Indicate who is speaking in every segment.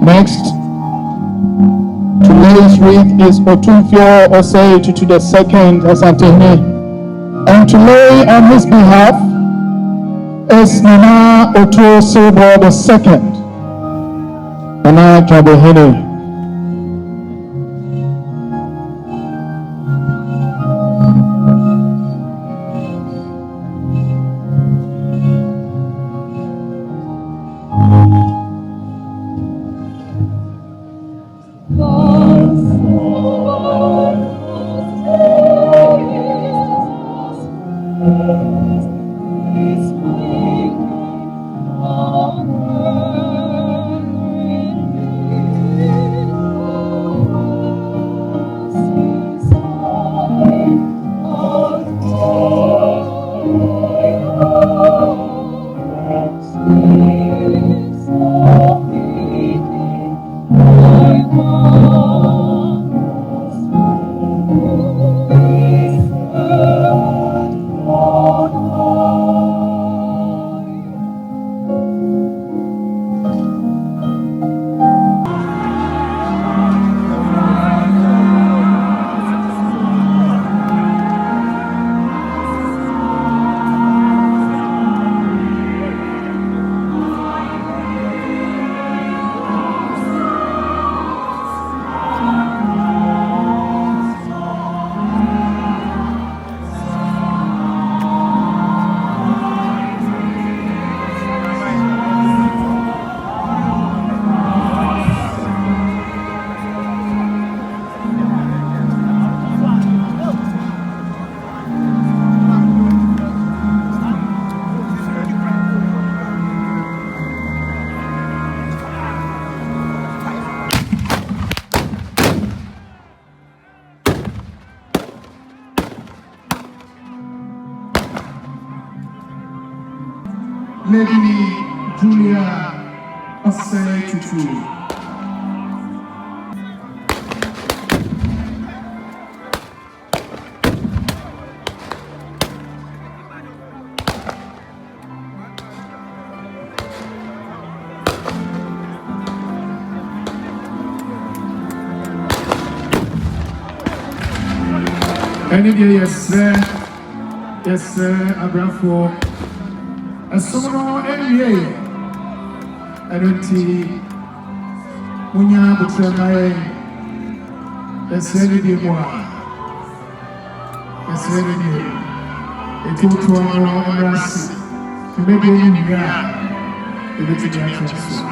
Speaker 1: Next, to lay his wreath is Otumfuo Osei Tutu II, Asante, and to lay on his behalf is Nana Otumfuo Osei Tutu II, Nana Jabehene. Lady Julia Osei Tutu. Any day, yes, sir. Yes, sir. Abrafo. And someone NBA. I don't see Munya Butranae. Yes, any day more. Yes, any day. It took to our embrace. Maybe in Ghana. If it's a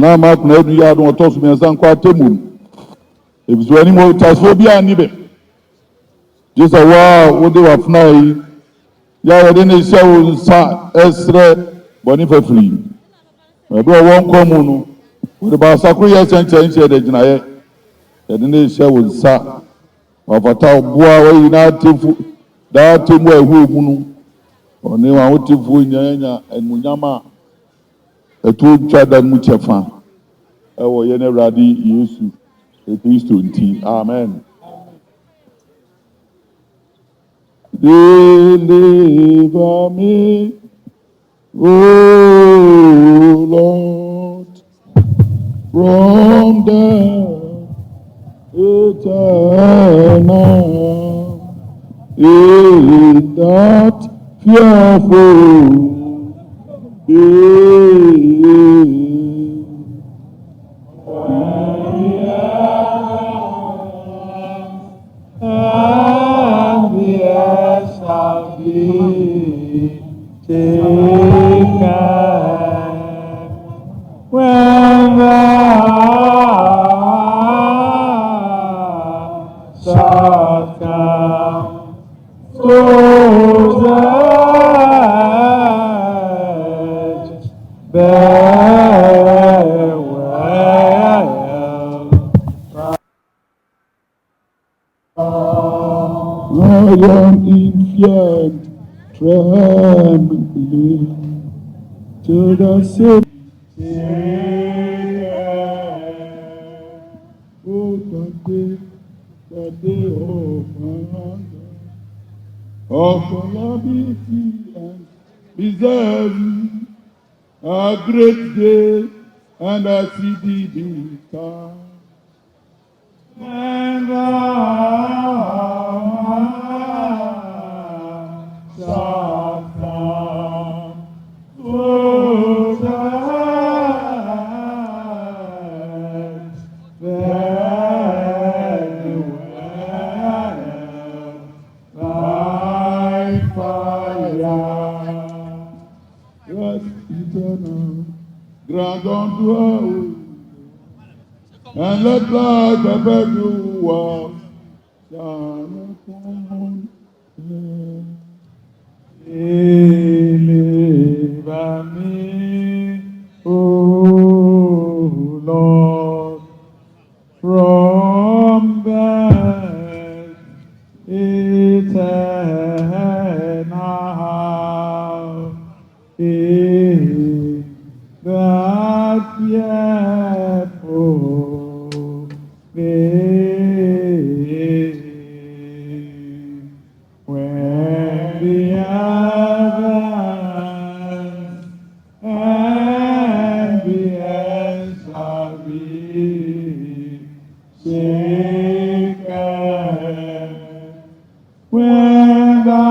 Speaker 2: na ma na edu Yiadom otoso me san kwa temu ebiso ani mo tasfo bia ni be just wa wo de wa fna yi ya wo de ne hye wo sa esre boni fafiri e do won komu no wo de ba sakro ye chenchen hye de ginaye e de ne hye wo sa wa fata oboa wo yi na tefu da temu ehu egu no oni wa wo tefu nyanya enmunyama etu twada mu chefa ewo ye ne radi Yesu Kristo nti amen. Deliver me, oh Lord, from death eternal, in that fearful Trembling to the city. Oh, the day of hunger, of calamity and misery, a great day and a city bitter. And shall come to that very well by fire. Yes, eternal, grant unto us, and let light perpetual shine upon us. Deliver me, O Lord, from death eternal, in that fearful day, when the heavens and the earth shall be shaken, when thou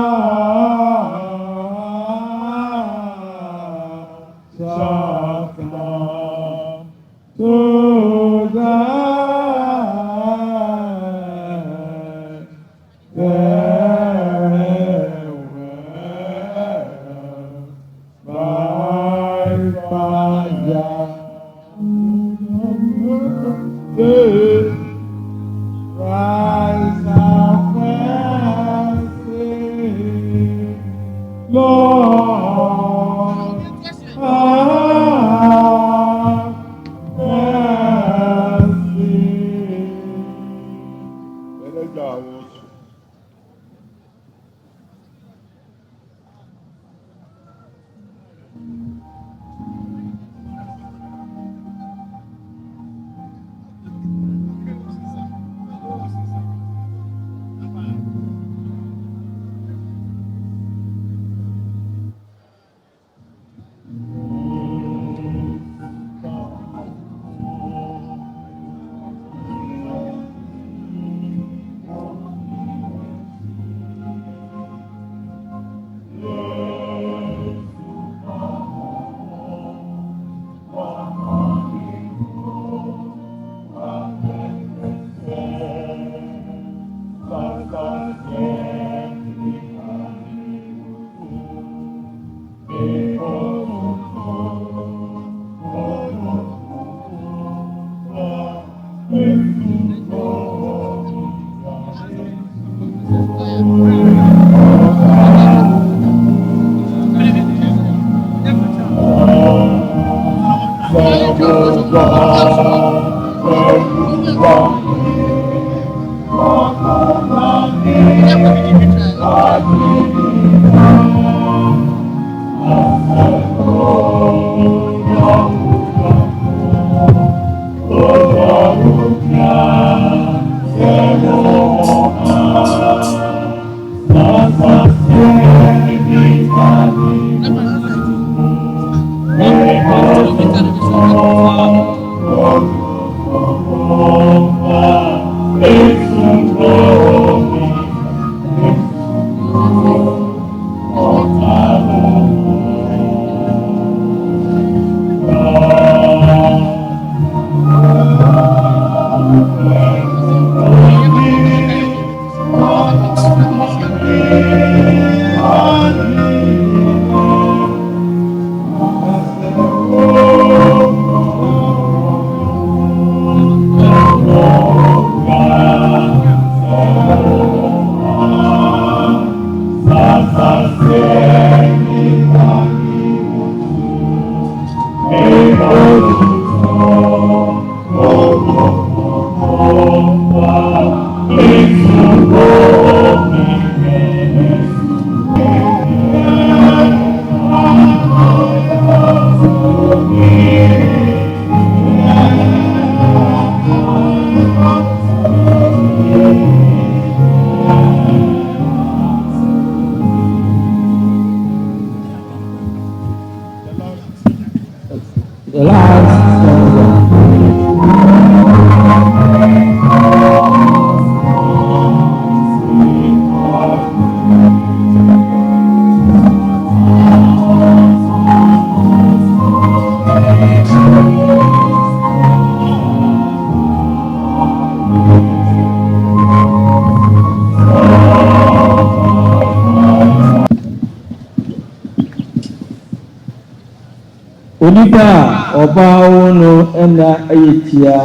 Speaker 2: shalt come to that by fire. Rise up mercy, Lord, have mercy.
Speaker 3: Onipa ọba no ena ayetia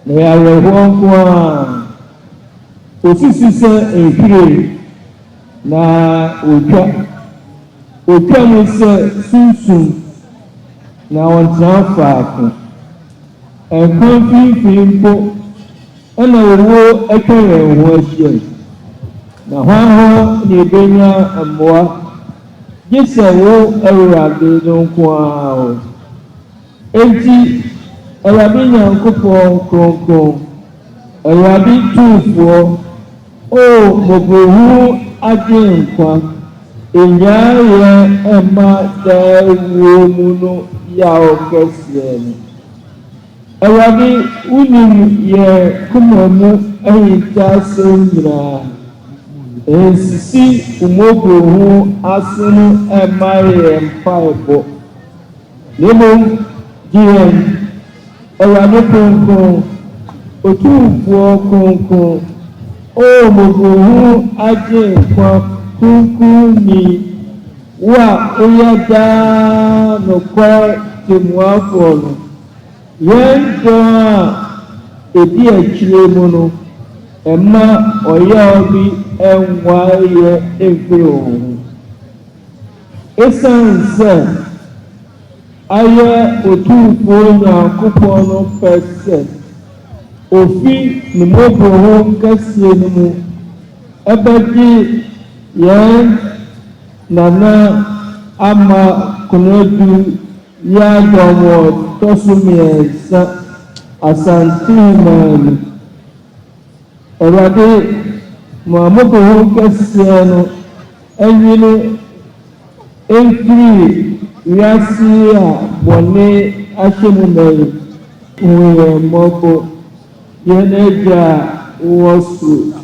Speaker 3: na yawe honko a osisi se ehire na otwa mu se sunsun na ontran faako enkon finfimpo ena owo ekere ho ahia na hwanho ni ebenya amboa Yes, I will ever don't go. Enti, a rabbin and Kuffour, a rabbin Kuffuor, oh, Mobu, again, in Yaya, Emma, the woman, Yao Cassian. A rabbin, Unim, ye, Kumamu, and Tassin. Ensisi umogo hu asunu emaye empaibo lemo gien ewade konko Otumfuo konko o mogo hu aje kwa kunkuni wa oyada no kwa timuafo no yendo ebi akire mu no Emma oyabi enwaye evio esanse aye Otumfuo Nyankopon no pese ofi ni mobo ho kasie ni mu ebedi yen nana ama Konadu Yiadom tosumiensa Asantehemaa Erade Mamobo Kasiano Envino Enfri Yasia Bone Ashemune Uwe Mobo Yeneja Wasu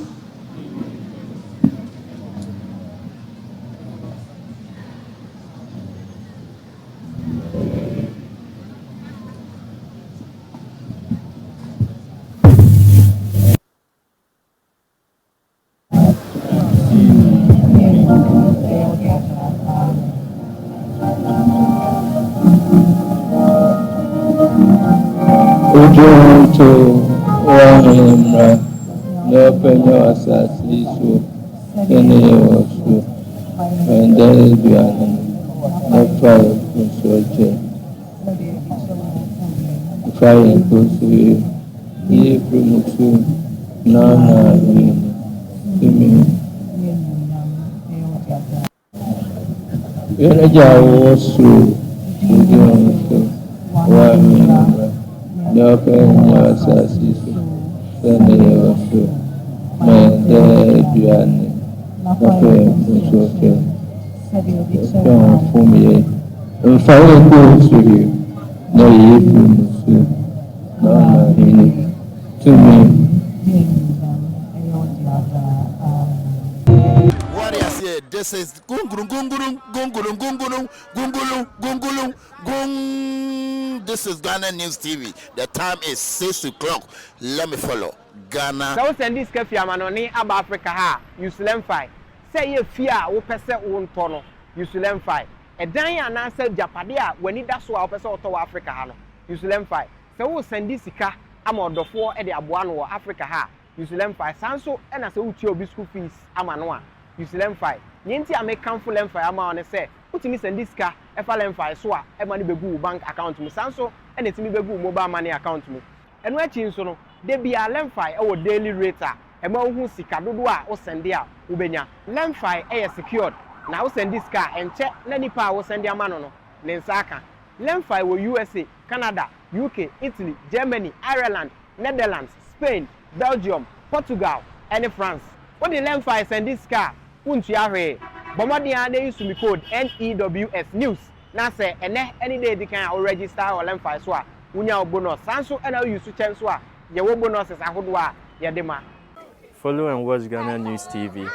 Speaker 4: to Wahimra, no penyo asasi so, any also, and there is beyond no fire consortium. Fire consortium, ye promotion, nana in me. Yenaja was so, Wahimra. No penyo asasi so, any also, and there is beyond no fire consortium. For me, and fire consortium, no ye promotion, nana in to me.
Speaker 5: This is gungulum gungulum gungulum gungulum gungulum gungulum gung. This is Ghana News TV. The time is 6 o'clock. Let me follow Ghana.
Speaker 6: So send this cafe amanoni ab Africa ha. You slam fight. Say you fear wo pese won tono. You slam fight. E dan ya na say Japade a wani da so a pese oto Africa ha no. You slam fight. So wo send this sika amodofo e de aboa no Africa ha. You slam fight. Sanso e na say wo tie obi school fees amano a. You slam fight. Yenti American full empire ama on say utimi send this car efa lemfi so a e ma ne begu bank account mu sanso e ne timi begu mobile money account mu eno achi nso no de bia lemfi e wo daily rate a e ma hu sika dodo a wo send a wo benya lemfi e secured na wo send this car enche na nipa a wo send ama no ne nsa aka lemfi wo USA Canada UK Italy Germany Ireland Netherlands Spain Belgium Portugal and France what the lemfi send this car untu ahwe bomodian dey use me code NEWS news na say ene any day they can register or lemfi so a unya bonus sanso and use chen so a ye wo bonuses ahodo a ye de ma.
Speaker 7: Follow and watch Ghana News TV.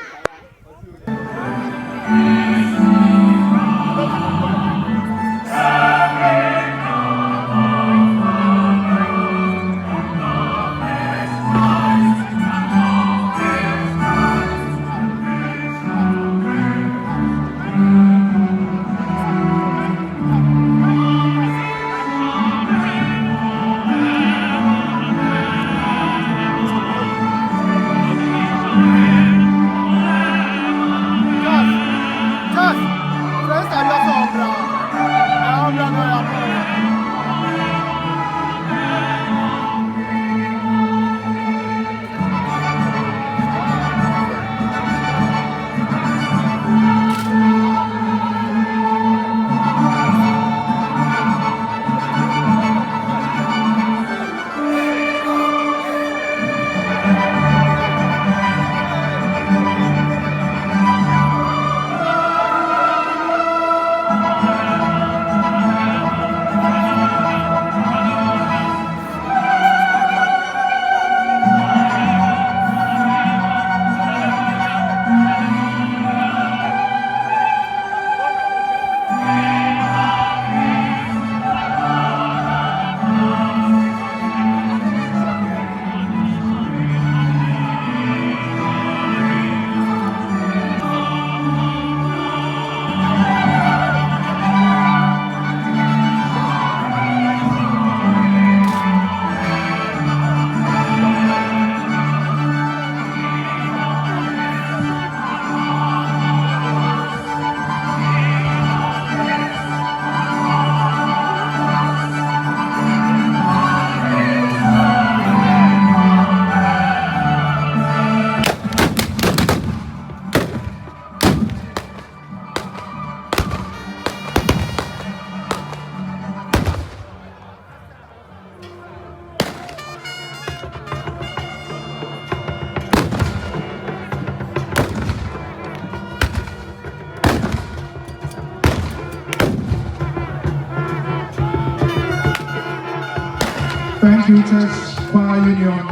Speaker 1: Thank you, Church Choir Union.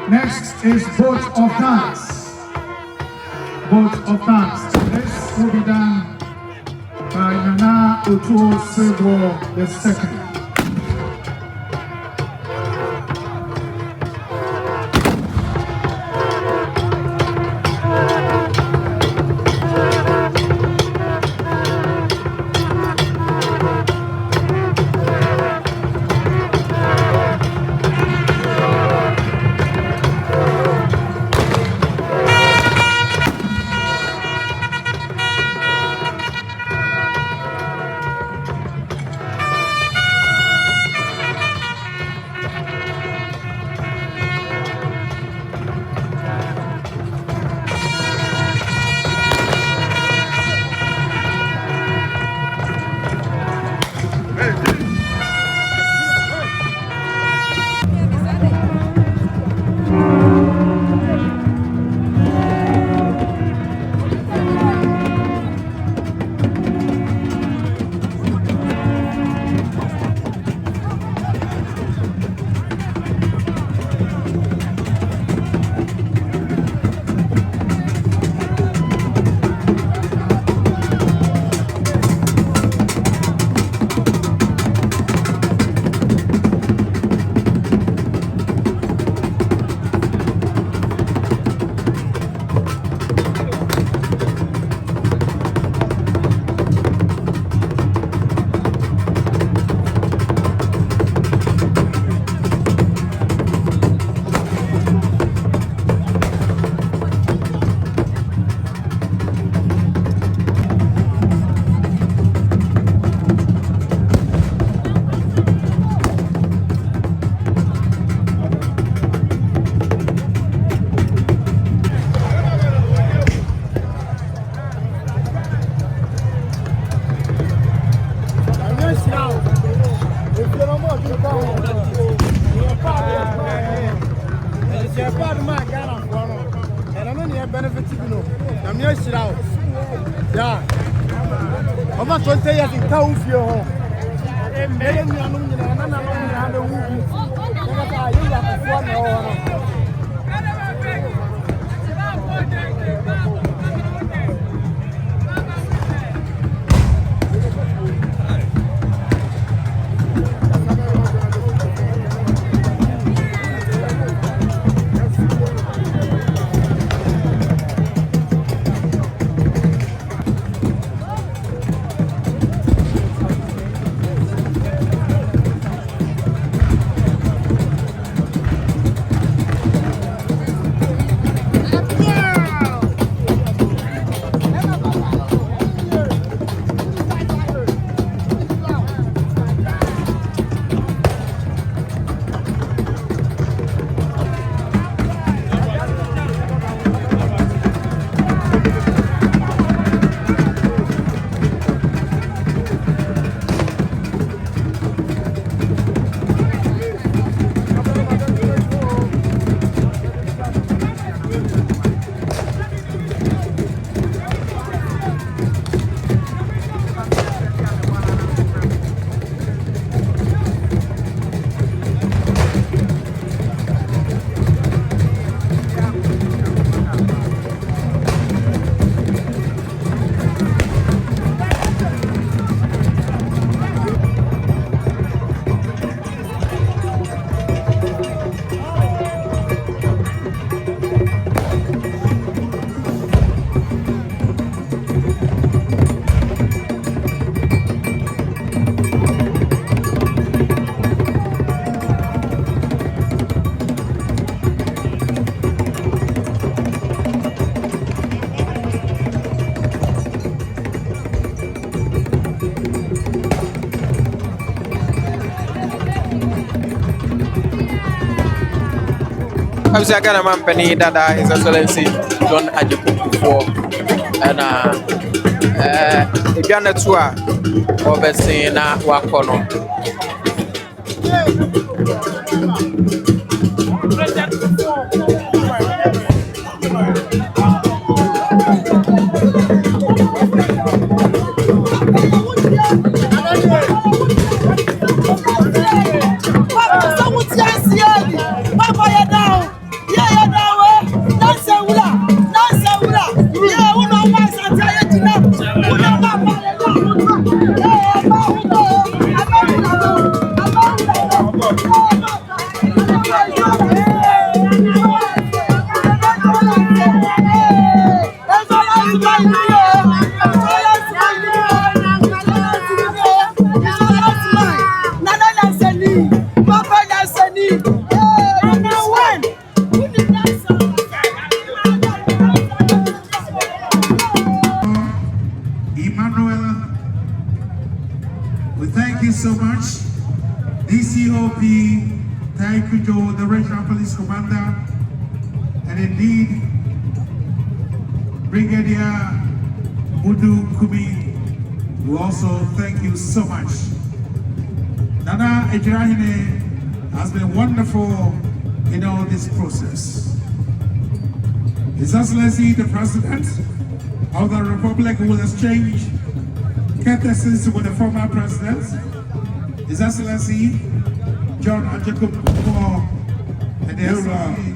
Speaker 1: Next is vote of thanks. Vote of thanks. This will be done by Nana Otumfuo Osei Tutu II.
Speaker 8: no. I'm here sit out. Yeah. I'm not going to say anything. Tell you home.
Speaker 9: I'm saying I man Penny Dada, His Excellency John Kuffour, and if you're not sure, obviously na wakono.
Speaker 1: So much. DCOP, Taikujo, the Regional Police Commander, and indeed Brigadier Mudu Kumi, who also thank you so much. Nana Ejirahine has been wonderful in all this process. His Excellency, the President of the Republic, will exchange courtesies with the former President, His Excellency John Kuffuor, and the Excellency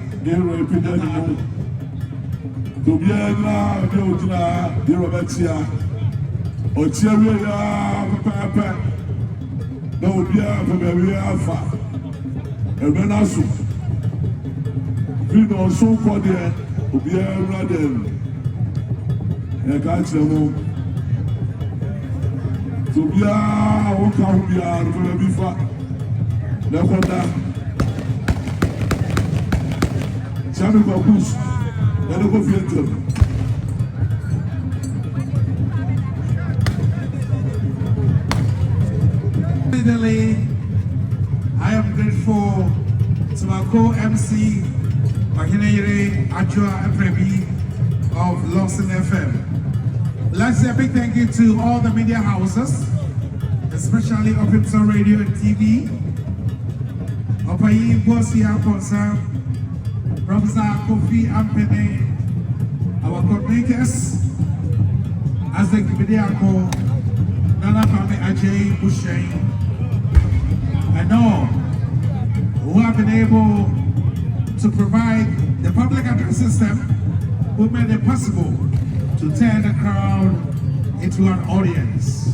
Speaker 1: I am grateful to my co-MC, Mahine Ajua Eprebi of Lawson FM. Let's say a big thank you to all the media houses, especially Otumfuo Radio and TV, Opayi Bosia Ponsa, Professor Kofi Ampene, our coordinators, as the Kibidiako, Nana Fami Ajay Bushain, and all who have been able to provide the public address system, who made it possible to turn the crowd into an audience.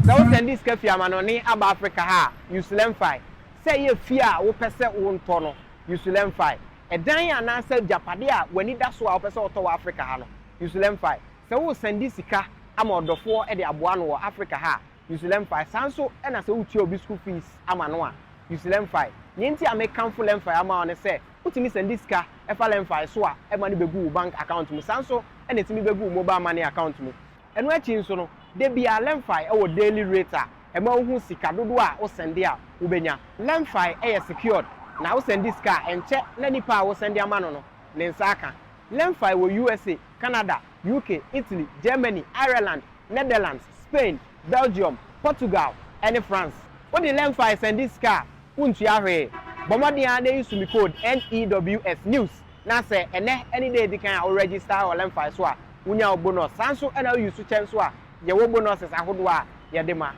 Speaker 6: Now send this cafe amanoni aba Africa ha Usulemfi. Say ye fear wo pese wo ntono Usulemfi. Edan ya na say japade a wani da so a pese oto Africa ha no Usulemfi. Say wo send this sika ama odofo e de aboa no Africa ha Usulemfi. Sanso e na say wo tie obi school fees ama no a Usulemfi. Yenti amekanfo lemfi ama one say utimi send this sika e fa lemfi so a e ma ni begu bank account mu sanso e na timi begu mobile money account mu. Eno achi nso no de bia lemfi e wo daily rate a e ma hu sika dodo a wo send a wo benya lemfi e secured na wo send this car enche na nipa wo send ama no no ne nsaka lemfi wo USA, Canada, UK, Italy, Germany, Ireland, Netherlands, Spain, Belgium, Portugal and France. What the lemfi send this car untu ahwe bomodi an dey use me code NEWS news na say any day they can register or lemfi so a unya bonus sanso and now use chance so a ye wo bonuses ahodo a ye de ma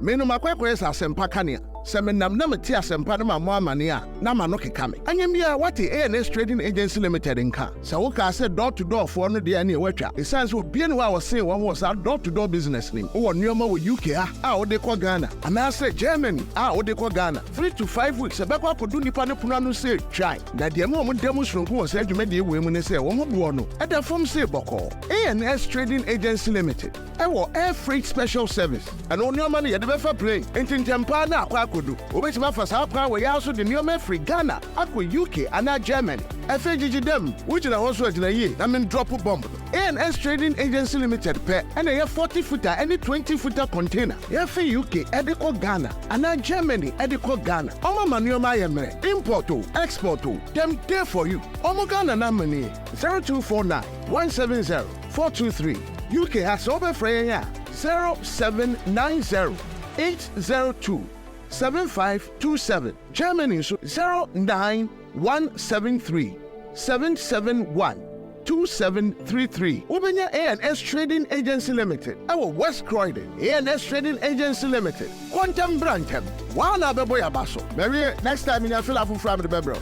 Speaker 10: menu makwekwe sa sempa kania semenam na meti asempa na mo amane a na ma no keka me anyem bia what ANS Trading Agency Limited nka se wo ka se door to door for no de na watwa esanse obie ne wa say wo ho sa door to door business nim wo nneoma wo UK a wo de ko Ghana ana se Germany a wo de ko Ghana 3 to 5 weeks e bekwa kodu nipa ne punu anu say try na de mo demo sronko wo se adwuma de ewe mu ne se wo ho bo no e da form say boko ANS Trading Agency Limited e wo air freight special service and nneoma ne ye de be fa play entintempa na akwa kodu obetima fa sa akwa we ya so de nneoma free Ghana akwa UK ana Germany FGG dem which na also agina yi na men drop bomb ANS Trading Agency Limited pe and a 40 footer any 20 footer container ya fe UK ediko Ghana ana Germany ediko Ghana omo manuoma yemre import o export o dem there for you omo Ghana na money 0249 170 423 UK has over free 0790 802 7527 Germany so 09173 771 2733 Ubenya ANS Trading Agency Limited our West Croydon ANS Trading Agency Limited Quantum Brantem Wana Beboya Basso maybe next time in your fill up from the Bebro